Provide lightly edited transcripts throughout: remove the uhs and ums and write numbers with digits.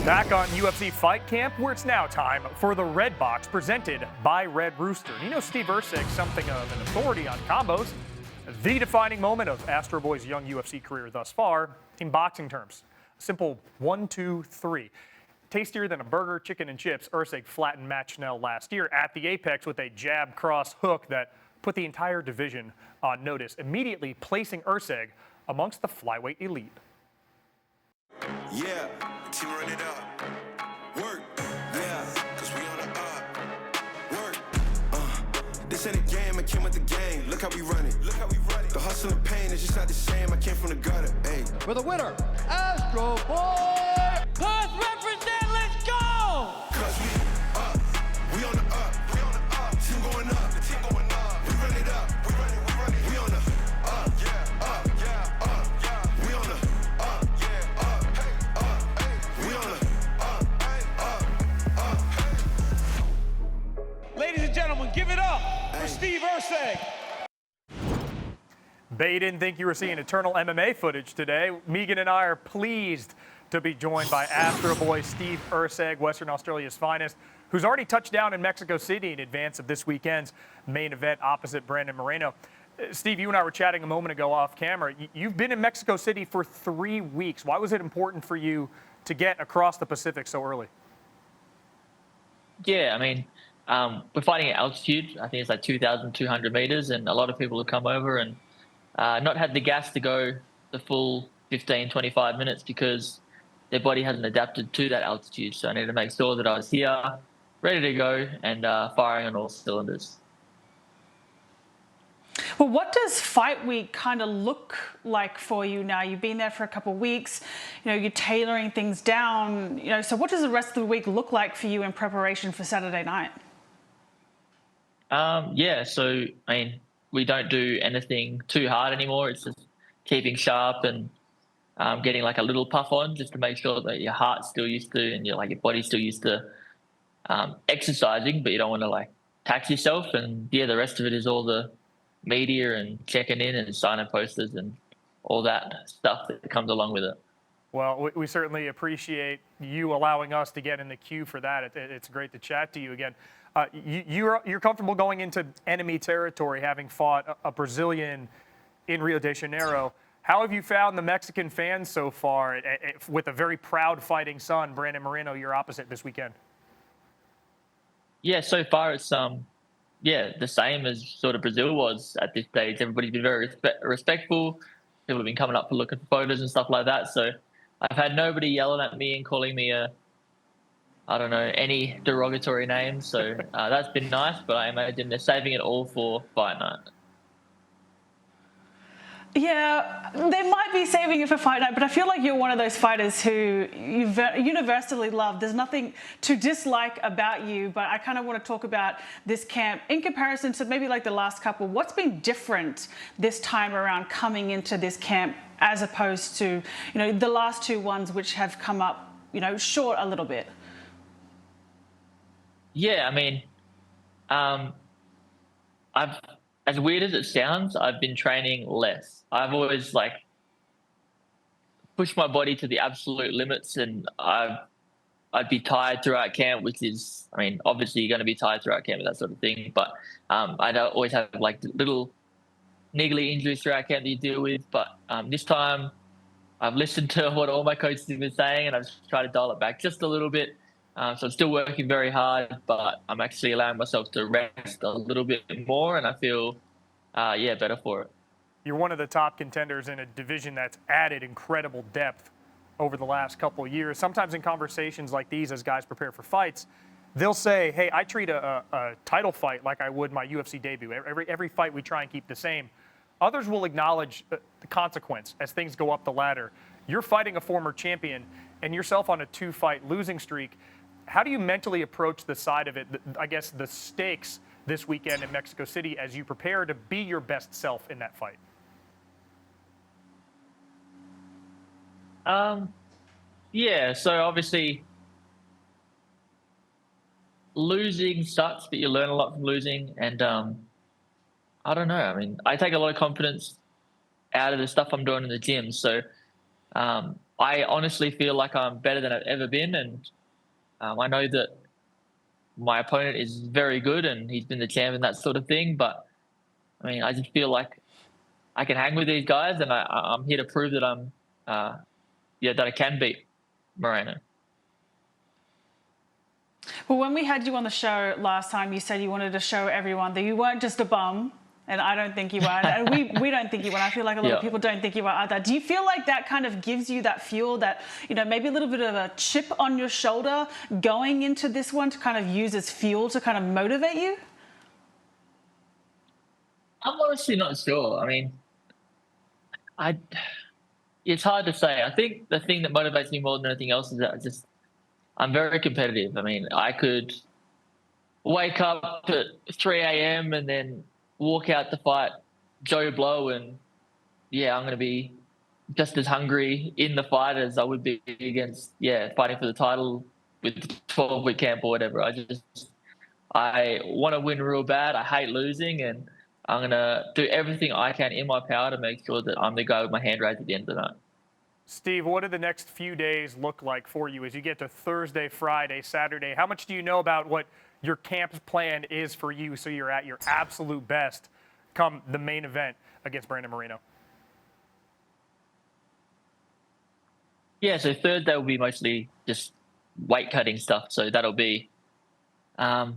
Back on UFC Fight Camp, where it's now time for the Red Box, presented by Red Rooster. And you know Steve Erveg, something of an authority on combos. The defining moment of Astro Boy's young UFC career thus far, in boxing terms. A simple 1, 2, 3. Tastier than a burger, chicken, and chips, Erceg flattened Matt Schnell last year at the Apex with a jab cross hook that put the entire division on notice, immediately placing Erceg amongst the flyweight elite. Yeah, team run it up. Work, yeah, cause we on the up. Work, this ain't a game, I came with the game. Look how we run it. The hustle and pain is just not the same. I came from the gutter, hey. For the winner, Astro Boy! Perth represent, let's go! Cause we on the up. Team going up, the team going up. We run it up, we run it. We on the up, yeah, up, yeah, up, yeah. We on the up, yeah, up, hey, up, hey. We on the up, hey. Ladies and gentlemen, give it up for Steve Erveg. Bay didn't think you were seeing eternal MMA footage today. Megan and I are pleased to be joined by Astro Boy Steve Erveg, Western Australia's finest, who's already touched down in Mexico City in advance of this weekend's main event opposite Brandon Moreno. Steve, you and I were chatting a moment ago off camera. You've been in Mexico City for 3 weeks. Why was it important for you to get across the Pacific so early? Yeah, I mean, we're fighting at altitude. I think it's like 2,200 meters, and a lot of people have come over and not had the gas to go the full 15, 25 minutes because their body hasn't adapted to that altitude. So I needed to make sure that I was here, ready to go, and firing on all cylinders. Well, what does fight week kind of look like for you now? You've been there for a couple of weeks, you're tailoring things down, so what does the rest of the week look like for you in preparation for Saturday night? Yeah, so, I mean, we don't do anything too hard anymore. It's just keeping sharp and getting like a little puff on just to make sure that your heart's still used to and your body's still used to exercising, but you don't want to like tax yourself. And yeah, the rest of it is all the media and checking in and signing posters and all that stuff that comes along with it. Well, we certainly appreciate you allowing us to get in the queue for that. It's great to chat to you again. You're comfortable going into enemy territory, having fought a Brazilian in Rio de Janeiro. How have you found the Mexican fans so far with a very proud fighting son, Brandon Moreno, your opposite this weekend? Yeah, so far it's the same as sort of Brazil was at this stage. Everybody's been very respectful. People have been coming up for looking for photos and stuff like that. So I've had nobody yelling at me and calling me any derogatory names. So that's been nice, but I imagine they're saving it all for fight night. Yeah, they might be saving it for fight night, but I feel like you're one of those fighters who you universally love. There's nothing to dislike about you, but I kind of want to talk about this camp in comparison to maybe like the last couple. What's been different this time around coming into this camp as opposed to, the last 2 ones which have come up, short a little bit? Yeah, I mean, as weird as it sounds, I've been training less. I've always pushed my body to the absolute limits, and I'd be tired throughout camp, which is, I mean, obviously you're going to be tired throughout camp and that sort of thing. But I'd always have little niggly injuries throughout camp that you deal with. But this time, I've listened to what all my coaches have been saying, and I've tried to dial it back just a little bit. So I'm still working very hard, but I'm actually allowing myself to rest a little bit more, and I feel, better for it. You're one of the top contenders in a division that's added incredible depth over the last couple of years. Sometimes in conversations like these, as guys prepare for fights, they'll say, hey, I treat a title fight like I would my UFC debut. Every fight we try and keep the same. Others will acknowledge the consequence as things go up the ladder. You're fighting a former champion and yourself on a 2-fight losing streak. How do you mentally approach the side of it, I guess the stakes this weekend in Mexico City as you prepare to be your best self in that fight? Yeah, so obviously losing sucks, but you learn a lot from losing. And I don't know. I mean, I take a lot of confidence out of the stuff I'm doing in the gym. So I honestly feel like I'm better than I've ever been, and I know that my opponent is very good and he's been the champ and that sort of thing. But I mean, I just feel like I can hang with these guys, and I'm here to prove that that I can beat Moreno. Well, when we had you on the show last time, you said you wanted to show everyone that you weren't just a bum, and I don't think you are, and we don't think you are. I feel like a lot of people don't think you are either. Do you feel like that kind of gives you that fuel, that, you know, maybe a little bit of a chip on your shoulder going into this one to kind of use as fuel to kind of motivate you? I'm honestly not sure. I mean, it's hard to say. I think the thing that motivates me more than anything else is that I'm very competitive. I mean, I could wake up at 3 a.m. and then walk out to fight Joe Blow, and I'm going to be just as hungry in the fight as I would be against fighting for the title with the 12-week camp or whatever. I want to win real bad. I hate losing, and I'm going to do everything I can in my power to make sure that I'm the guy with my hand raised at the end of the night. Steve, what do the next few days look like for you as you get to Thursday, Friday, Saturday? How much do you know about what your camp's plan is for you so you're at your absolute best come the main event against Brandon Moreno? Yeah, so Thursday will be mostly just weight cutting stuff. So that'll be the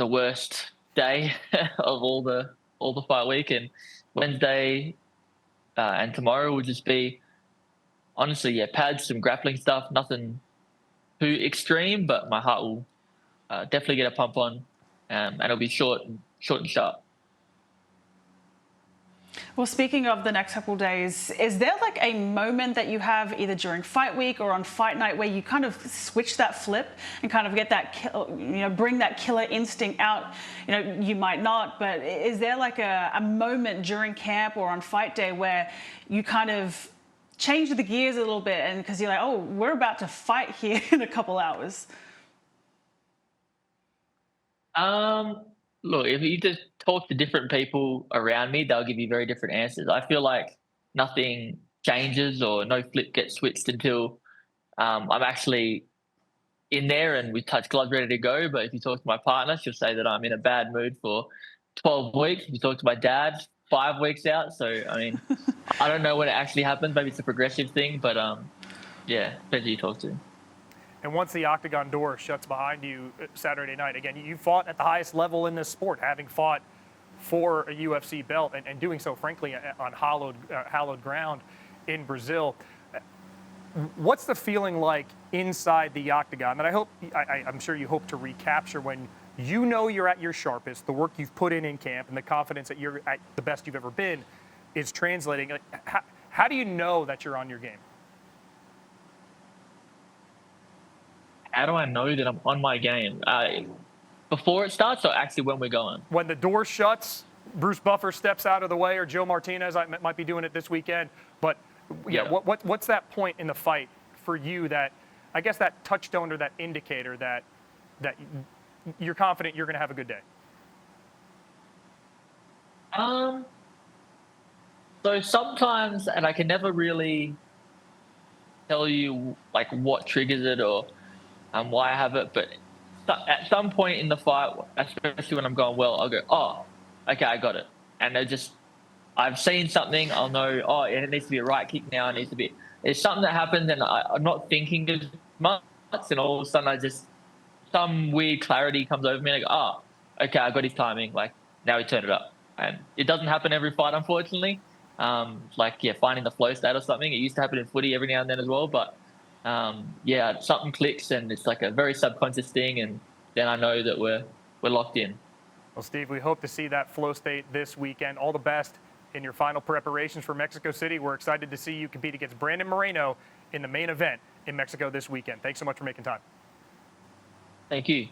worst day of all the fight week. And Wednesday and tomorrow will just be, honestly, pads, some grappling stuff, nothing too extreme, but my heart will definitely get a pump on, and it'll be short and sharp. Well, speaking of the next couple of days, is there like a moment that you have either during fight week or on fight night where you kind of switch that flip and kind of get that, bring that killer instinct out? You know, you might not, but is there like a moment during camp or on fight day where you kind of change the gears a little bit, and because you're like, oh, we're about to fight here in a couple hours? Look, if you just talk to different people around me, they'll give you very different answers. I feel like nothing changes or no flip gets switched until I'm actually in there and we touch gloves ready to go. But if you talk to my partner, she'll say that I'm in a bad mood for 12 weeks. If you talk to my dad, 5 weeks out. So, I mean, I don't know when it actually happens. Maybe it's a progressive thing, but depends who you talk to. And once the Octagon door shuts behind you Saturday night, again, you fought at the highest level in this sport, having fought for a UFC belt and doing so, frankly, on hallowed ground in Brazil. What's the feeling like inside the Octagon that I'm sure you hope to recapture when you know you're at your sharpest, the work you've put in camp, and the confidence that you're at the best you've ever been is translating? How do you know that you're on your game? How do I know that I'm on my game? Before it starts, or actually when we're going? When the door shuts, Bruce Buffer steps out of the way, or Joe Martinez might be doing it this weekend. But what's that point in the fight for you that, I guess, that touchstone or that indicator that you're confident you're going to have a good day? So sometimes, and I can never really tell you like what triggers it or why I have it, but at some point in the fight, especially when I'm going well, I'll go, oh, okay, I got it. And I've seen something, I'll know, oh, it needs to be a right kick now, it's something that happens and I'm not thinking as much, and all of a sudden some weird clarity comes over me and I go, oh, okay, I got his timing, like now he turned it up. And it doesn't happen every fight, unfortunately. Finding the flow state or something. It used to happen in footy every now and then as well, but something clicks and it's like a very subconscious thing, and then I know that we're locked in. Well, Steve, we hope to see that flow state this weekend. All the best in your final preparations for Mexico City. We're excited to see you compete against Brandon Moreno in the main event in Mexico this weekend. Thanks so much for making time. Thank you.